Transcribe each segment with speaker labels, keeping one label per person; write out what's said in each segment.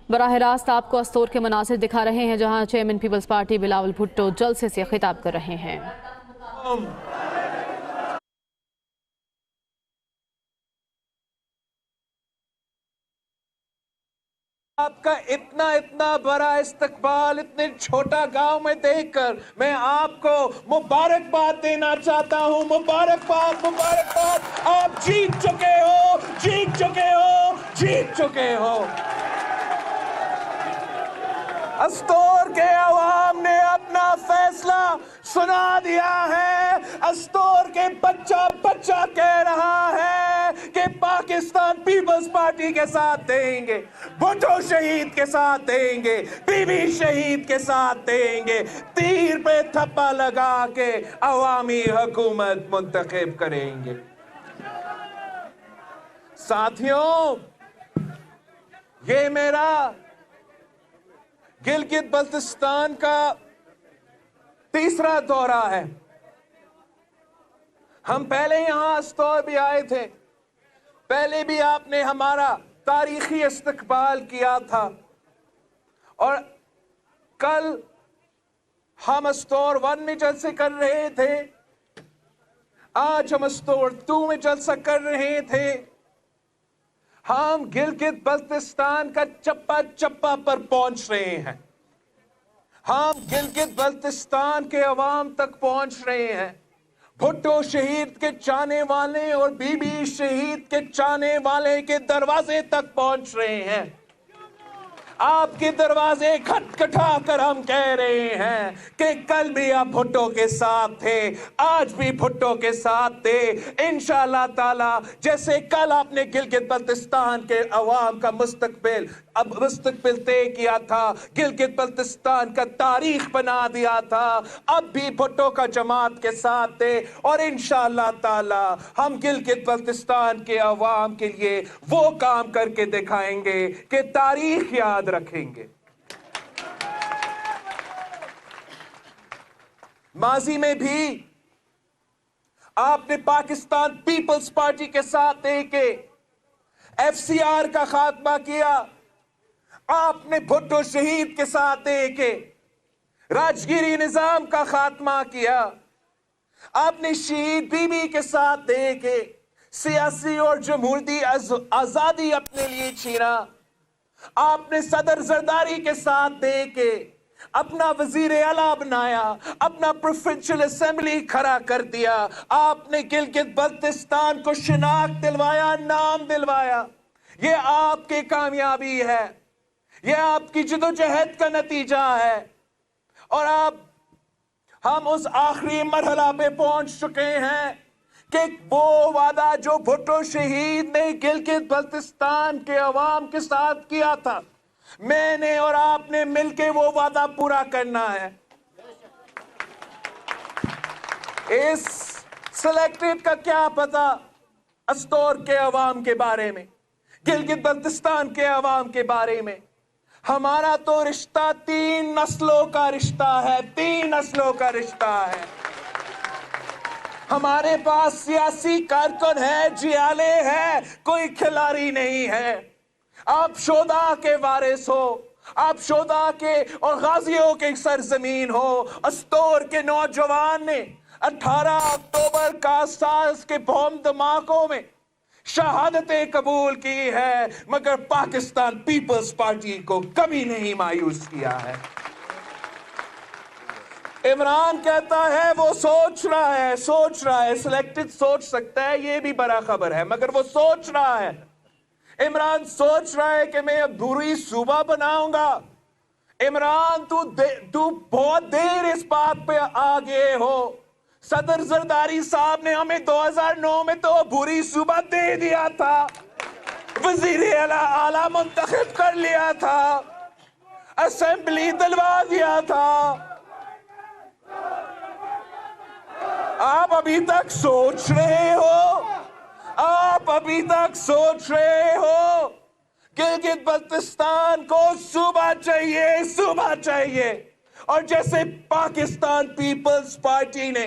Speaker 1: براہ راست آپ کو استور کے مناظر دکھا رہے ہیں جہاں چیئرمین پیپلز پارٹی بلاول بھٹو جلسے سے خطاب کر رہے ہیں۔
Speaker 2: آپ کا اتنا بڑا استقبال اتنے چھوٹا گاؤں میں دیکھ کر میں آپ کو مبارکباد دینا چاہتا ہوں۔ مبارکباد، آپ جیت چکے ہو۔ استور کے عوام نے اپنا فیصلہ سنا دیا ہے۔ استور کے بچہ کہہ رہا ہے کہ پاکستان پیپلز پارٹی کے ساتھ دیں گے، بھٹو شہید کے ساتھ دیں گے، بی بی شہید کے ساتھ دیں گے، تیر پہ تھپا لگا کے عوامی حکومت منتخب کریں گے۔ ساتھیوں، یہ میرا گلگت بلتستان کا تیسرا دورہ ہے۔ ہم پہلے یہاں استور بھی آئے تھے، پہلے بھی آپ نے ہمارا تاریخی استقبال کیا تھا، اور کل ہم استور 1 میں جلسے کر رہے تھے، آج ہم استور 2 میں جلسہ کر رہے تھے۔ ہم گلگت بلتستان کا چپا پر پہنچ رہے ہیں، ہم گلگت بلتستان کے عوام تک پہنچ رہے ہیں، بھٹو شہید کے چاہنے والے اور بی بی شہید کے چاہنے والے کے دروازے تک پہنچ رہے ہیں۔ آپ کے دروازے کھٹکھٹا کر ہم کہہ رہے ہیں کہ کل بھی آپ بھٹو کے ساتھ تھے، آج بھی بھٹو کے ساتھ تھے۔ انشاءاللہ تعالی جیسے کل آپ نے گلگت بلتستان کے عوام کا مستقبل طے کیا تھا، گلگت بلتستان کا تاریخ بنا دیا تھا، اب بھی بھٹو کا جماعت کے ساتھ تھے، اور انشاءاللہ تعالی ہم گلگت بلتستان کے عوام کے لیے وہ کام کر کے دکھائیں گے کہ تاریخ یاد رکھیں گے۔ ماضی میں بھی آپ نے پاکستان پیپلز پارٹی کے ساتھ دے کے ایف سی آر کا خاتمہ کیا، آپ نے بھٹو شہید کے ساتھ دے کے راجگیری نظام کا خاتمہ کیا، آپ نے شہید بی بی کے ساتھ دے کے سیاسی اور جمہوریتی آزادی اپنے لیے چھینا، آپ نے صدر زرداری کے ساتھ دے کے اپنا وزیر اعلیٰ بنایا، اپنا پروونشل اسمبلی کھڑا کر دیا، آپ نے گلگت بلتستان کو شناخت دلوایا، نام دلوایا۔ یہ آپ کی کامیابی ہے، یہ آپ کی جدوجہد کا نتیجہ ہے، اور اب ہم اس آخری مرحلہ پہ پہنچ چکے ہیں کہ وہ وعدہ جو بھٹو شہید نے گلگت بلتستان کے عوام کے ساتھ کیا تھا، میں نے اور آپ نے مل کے وہ وعدہ پورا کرنا ہے۔ اس سلیکٹریٹ کا کیا پتا استور کے عوام کے بارے میں، گلگت بلتستان کے عوام کے بارے میں؟ ہمارا تو رشتہ 3 نسلوں کا رشتہ ہے، 3 نسلوں کا رشتہ ہے۔ ہمارے پاس سیاسی کارکن ہے، جیالے ہے، کوئی کھلاڑی نہیں ہے۔ آپ شہداء کے وارث ہو، آپ شہداء کے اور غازیوں کے سرزمین ہو۔ استور کے نوجوان نے 18 اکتوبر کا ساز کے بم دھماکوں میں شہادتیں قبول کی ہے، مگر پاکستان پیپلز پارٹی کو کبھی نہیں مایوس کیا ہے۔ عمران کہتا ہے وہ سوچ رہا ہے، سلیکٹڈ سوچ سکتا ہے، یہ بھی بڑا خبر ہے، مگر وہ سوچ رہا ہے۔ عمران سوچ رہا ہے کہ میں اب بری صوبہ بناؤں گا۔ عمران تو بہت دیر اس بات پہ آگے ہو۔ صدر زرداری صاحب نے ہمیں 2009 میں تو بری صوبہ دے دیا تھا، وزیر اعلیٰ منتخب کر لیا تھا، اسمبلی دلوا دیا تھا۔ آپ ابھی تک سوچ رہے ہو گلگت بلتستان کو صوبہ چاہیے، اور جیسے پاکستان پیپلز پارٹی نے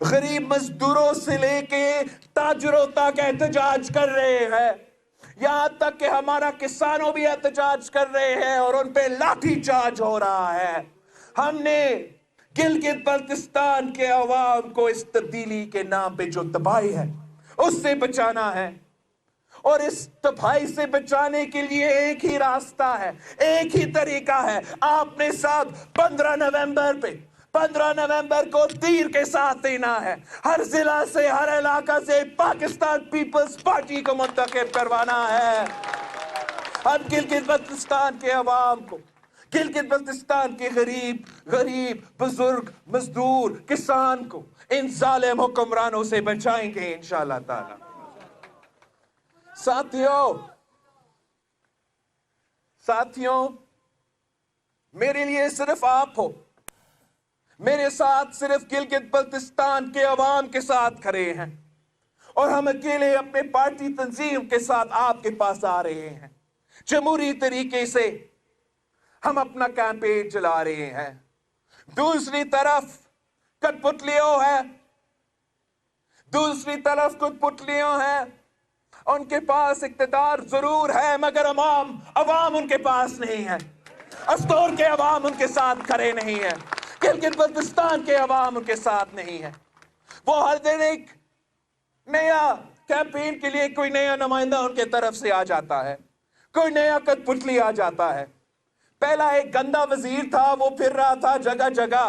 Speaker 2: غریب مزدوروں سے لے کے تاجروں تک احتجاج کر رہے ہیں، یہاں تک کہ ہمارا کسانوں بھی احتجاج کر رہے ہیں اور ان پہ لاٹھی چارج ہو رہا ہے۔ ہم نے گلگت بلتستان کے عوام کو اس تبدیلی کے نام پہ جو تباہی ہے اس سے بچانا ہے، اور اس تباہی سے بچانے کے لیے ایک ہی راستہ ہے، ایک ہی طریقہ ہے۔ آپ نے سب 15 نومبر کو تیر کے ساتھ دینا ہے، ہر ضلع سے، ہر علاقہ سے پاکستان پیپلز پارٹی کو منتخب کروانا ہے۔ ہم گلگت بلتستان کے عوام کو، گلگت بلتستان کے غریب بزرگ مزدور کسان کو ان ظالم حکمرانوں سے بچائیں گے انشاءاللہ تعالی۔ ساتھیوں، میرے لیے صرف آپ ہو، میرے ساتھ صرف گلگت بلتستان کے عوام کے ساتھ کھڑے ہیں، اور ہم اکیلے اپنے پارٹی تنظیم کے ساتھ آپ کے پاس آ رہے ہیں۔ جمہوری طریقے سے ہم اپنا کیمپین چلا رہے ہیں۔ دوسری طرف کٹ پتلیوں ہے، ان کے پاس اقتدار ضرور ہے مگر عوام ان کے پاس نہیں ہے۔ استور کے عوام ان کے ساتھ کھڑے نہیں ہیں، گلگت بلتستان کے عوام ان کے ساتھ نہیں ہے۔ وہ ہر دن ایک نیا کیمپین کے لیے کوئی نیا نمائندہ ان کے طرف سے آ جاتا ہے، کوئی نیا کٹ پتلی آ جاتا ہے۔ پہلا ایک گندا وزیر تھا، وہ پھر رہا تھا جگہ جگہ۔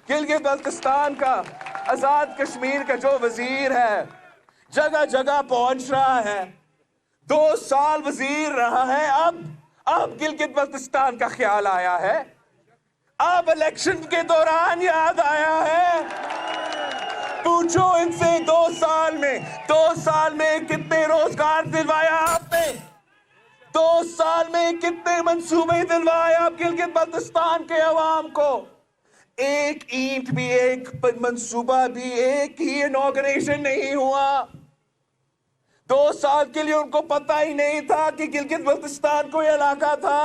Speaker 2: گلگت بلتستان کا، آزاد کشمیر کا جو وزیر ہے جگہ جگہ پہنچ رہا ہے، 2 سال وزیر رہا ہے، اب گلگت بلتستان کا خیال آیا ہے، اب الیکشن کے دوران یاد آیا ہے۔ پوچھو ان سے 2 سال میں کتنے روزگار دلوایا آپ نے، 2 سال میں کتنے منصوبے دلوائے آپ گلگت بلتستان کے عوام کو؟ ایک اینٹ بھی، ایک منصوبہ بھی، ایک ہی انوگریشن نہیں ہوا۔ 2 سال کے لیے ان کو پتہ ہی نہیں تھا کہ گلگت بلتستان کوئی علاقہ تھا،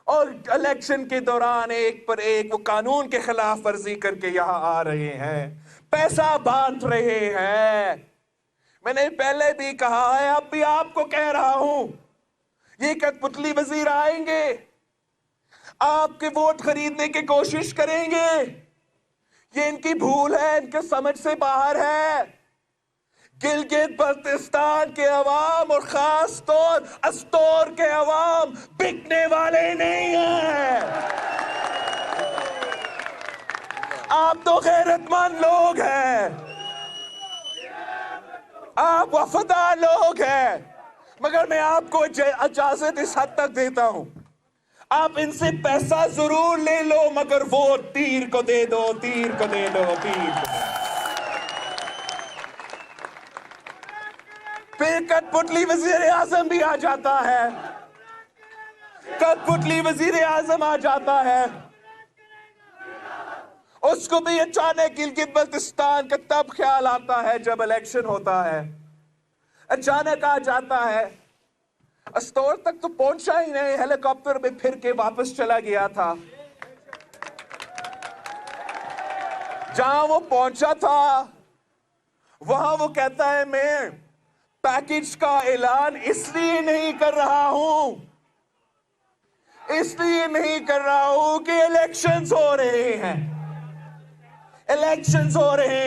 Speaker 2: اور الیکشن کے دوران ایک پر ایک وہ قانون کے خلاف ورزی کر کے یہاں آ رہے ہیں، پیسہ باندھ رہے ہیں۔ میں نے پہلے بھی کہا ہے، اب بھی آپ کو کہہ رہا ہوں، یہ کٹ پتلی وزیر آئیں گے، آپ کے ووٹ خریدنے کی کوشش کریں گے، یہ ان کی بھول ہے، ان کے سمجھ سے باہر ہے۔ گلگت بلتستان کے عوام اور خاص طور استور کے عوام بکنے والے نہیں ہیں۔ آپ تو غیرت مند لوگ ہیں، آپ وفادار لوگ ہیں، مگر میں آپ کو اجازت اس حد تک دیتا ہوں، آپ ان سے پیسہ ضرور لے لو مگر وہ تیر کو دے دو، تیر کو دے دو، تیر کو دے دو۔ پھر کٹ پتلی وزیر اعظم بھی آ جاتا ہے، کٹ پتلی وزیر اعظم آ جاتا ہے، اس کو بھی اچانک گلگت بلتستان کا تب خیال آتا ہے جب الیکشن ہوتا ہے، اچانک آ جاتا ہے۔ استور تک تو پہنچا ہی نہیں، ہیلی کاپٹر میں پھر کے واپس چلا گیا تھا۔ جہاں وہ پہنچا تھا وہاں وہ کہتا ہے، میں پیکج کا اعلان اس لیے نہیں کر رہا ہوں کہ الیکشنز ہو رہے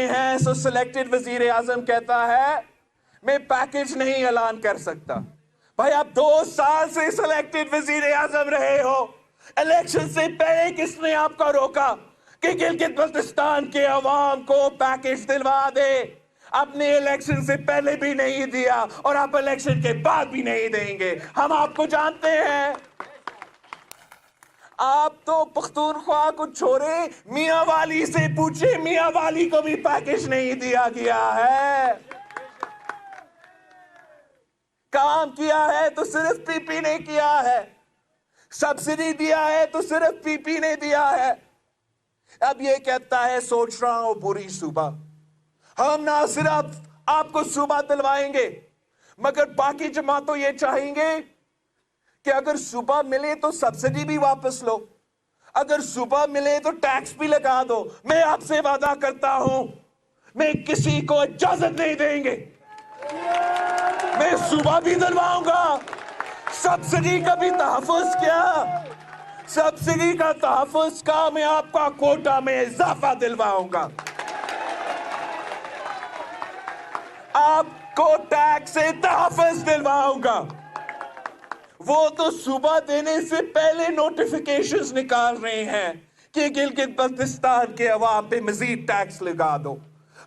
Speaker 2: ہیں، سو سلیکٹڈ وزیر اعظم کہتا ہے میں پیکج نہیں اعلان کر سکتا۔ بھائی آپ 2 سال سے سلیکٹڈ وزیر اعظم رہے ہو، الیکشن سے پہلے کس نے آپ کو روکا کہ گلگت بلتستان کے عوام کو پیکج دلوا دے؟ آپ نے الیکشن سے پہلے بھی نہیں دیا اور آپ الیکشن کے بعد بھی نہیں دیں گے، ہم آپ کو جانتے ہیں۔ آپ تو پختونخوا کو چھوڑے، میاں والی سے پوچھے، میاں والی کو بھی پیکج نہیں دیا گیا ہے۔ کام کیا ہے تو صرف پی پی نے کیا ہے، سبسڈی دیا ہے تو صرف پی پی نے دیا ہے۔ اب یہ کہتا ہے سوچ رہا ہوں بری صوبہ، ہم نہ صرف آپ کو صوبہ دلوائیں گے مگر باقی جماعتوں یہ چاہیں گے کہ اگر صوبہ ملے تو سبسڈی بھی واپس لو، اگر صبح ملے تو ٹیکس بھی لگا دو. میں آپ سے وعدہ کرتا ہوں میں کسی کو اجازت نہیں دیں گے. میں صبح بھی دلواؤں گا. سبسڈی کا بھی تحفظ کیا, سبسڈی کا تحفظ کا میں آپ کا کوٹا میں اضافہ دلواؤں گا. آپ کو ٹیکس سے تحفظ دلواؤں گا. وہ تو صبح دینے سے پہلے نوٹیفیکیشنز نکال رہے ہیں کہ گلگت بلتستان کے عوام پہ مزید ٹیکس لگا دو.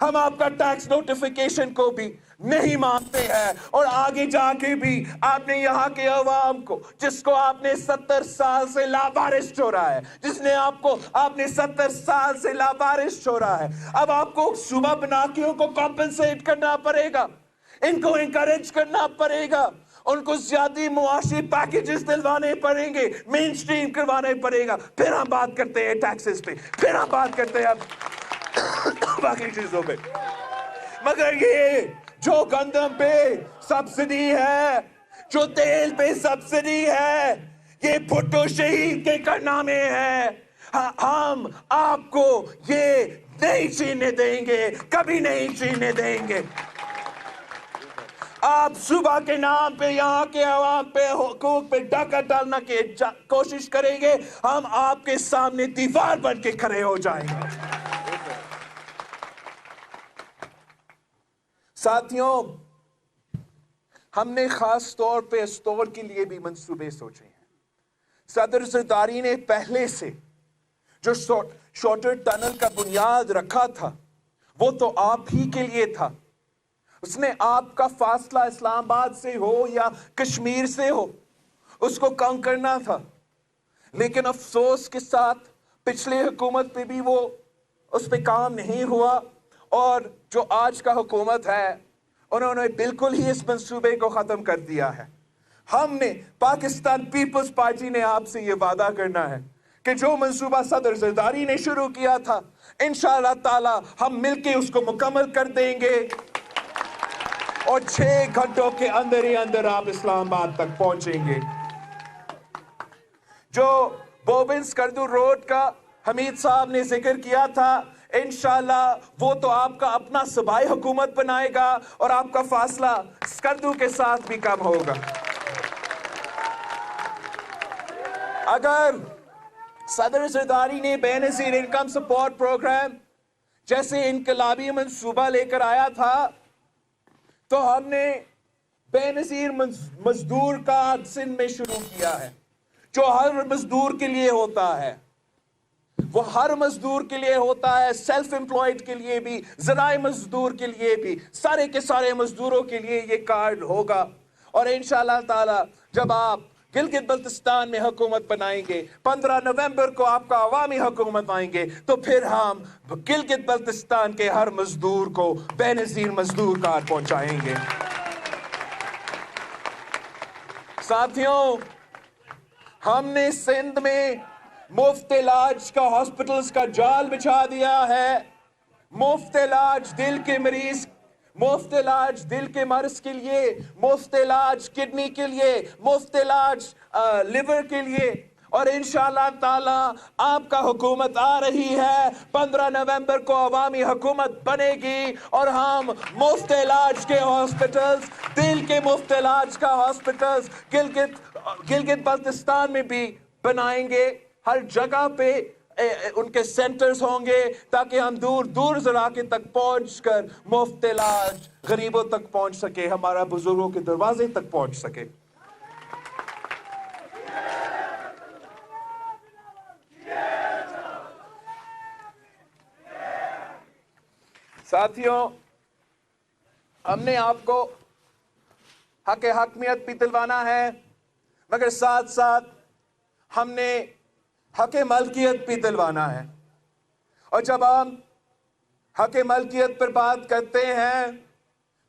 Speaker 2: ہم آپ کا ٹیکس نوٹیفیکیشن کو بھی نہیں مانتے ہیں, اور آگے جا کے بھی آپ نے یہاں کے عوام کو, جس کو آپ نے 70 سال سے لاوارث چھوڑا ہے, جس نے آپ نے 70 سال سے لاوارث چھوڑا ہے, اب آپ کو صوبہ بناکیوں کو کمپنسیٹ کرنا پڑے گا, ان کو انکریج کرنا پڑے گا, ان کو زیادہ معاشی پیکیجز دلوانے پڑیں گے, مین سٹریم کروانے پڑے گا. پھر ہم بات کرتے ہیں ٹیکسز پہ, پھر ہم بات کرتے ہیں باقی چیزوں پہ. مگر یہ جو گندم پہ سبسڈی ہے, جو تیل پہ سبسڈی ہے, یہ بھٹو شہید کے کارنامے ہے. ہم آپ کو یہ نہیں چھیننے دیں گے, کبھی نہیں چھیننے دیں گے. آپ صبح کے نام پہ یہاں کے عوام پہ حقوق پہ ڈاکہ ڈالنا کی کوشش کریں گے, ہم آپ کے سامنے دیوار بن کے کھڑے ہو جائیں گے. ساتھیوں, ہم نے خاص طور پہ اسٹور کے لیے بھی منصوبے سوچے ہیں. صدر زرداری نے پہلے سے جو شارٹر ٹنل کا بنیاد رکھا تھا وہ تو آپ ہی کے لیے تھا. اس نے آپ کا فاصلہ اسلام آباد سے ہو یا کشمیر سے ہو اس کو کم کرنا تھا, لیکن افسوس کے ساتھ پچھلے حکومت پہ بھی وہ اس پہ کام نہیں ہوا, اور جو آج کا حکومت ہے انہوں نے بالکل ہی اس منصوبے کو ختم کر دیا ہے. ہم نے پاکستان پیپلز پارٹی نے آپ سے یہ وعدہ کرنا ہے کہ جو منصوبہ صدر زرداری نے شروع کیا تھا انشاءاللہ تعالی ہم مل کے اس کو مکمل کر دیں گے, اور 6 گھنٹوں کے اندر ہی اندر آپ اسلام آباد تک پہنچیں گے. جو بوبن سکردو روڈ کا حمید صاحب نے ذکر کیا تھا, انشاءاللہ وہ تو آپ کا اپنا صوبائی حکومت بنائے گا اور آپ کا فاصلہ سکردو کے ساتھ بھی کم ہوگا. اگر صدر زرداری نے بے نظیر انکم سپورٹ پروگرام جیسے انقلابی منصوبہ لے کر آیا تھا تو ہم نے بے نظیر مزدور کارڈ سندھ میں شروع کیا ہے, جو ہر مزدور کے لیے ہوتا ہے. وہ ہر مزدور کے لیے ہوتا ہے, سیلف امپلائڈ کے لیے بھی, زرعی مزدور کے لیے بھی, سارے کے سارے مزدوروں کے لیے یہ کارڈ ہوگا. اور انشاءاللہ تعالی جب آپ گلگت بلتستان میں حکومت بنائیں گے, 15 نومبر کو آپ کا عوامی حکومت آئیں گے, تو پھر ہم گلگت بلتستان کے ہر مزدور کو بے نظیر مزدور کارڈ پہنچائیں گے. ساتھیوں, ہم نے سندھ میں مفت علاج کا ہاسپٹلز کا جال بچھا دیا ہے. مفت علاج دل کے مریض, مفت علاج دل کے مرض کے لیے, مفت علاج کڈنی کے لیے, مفت علاج لیور کے لیے. اور انشاءاللہ تعالی آپ کا حکومت آ رہی ہے, 15 نومبر کو عوامی حکومت بنے گی اور ہم مفت علاج کے ہاسپٹلز, دل کے مفت علاج کا ہاسپٹلز گلگت بلتستان میں بھی بنائیں گے. ہر جگہ پہ ان کے سینٹرز ہوں گے تاکہ ہم دور دور علاقے تک پہنچ کر مفت علاج غریبوں تک پہنچ سکے, ہمارا بزرگوں کے دروازے تک پہنچ سکے. ساتھیوں, ہم نے آپ کو حق حاکمیت بھی دلوانا ہے, مگر ساتھ ساتھ ہم نے حق ملکیت بھی دلوانا ہے. اور جب ہم حق ملکیت پر بات کرتے ہیں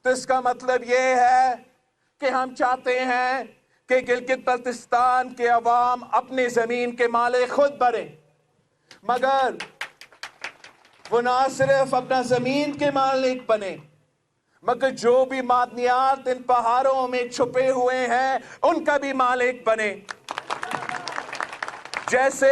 Speaker 2: تو اس کا مطلب یہ ہے کہ ہم چاہتے ہیں کہ گلگت بلتستان کے عوام اپنی زمین کے مالک خود بنے, مگر وہ نہ صرف اپنا زمین کے مالک بنے مگر جو بھی معدنیات ان پہاڑوں میں چھپے ہوئے ہیں ان کا بھی مالک بنے. جیسے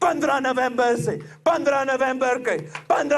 Speaker 2: 15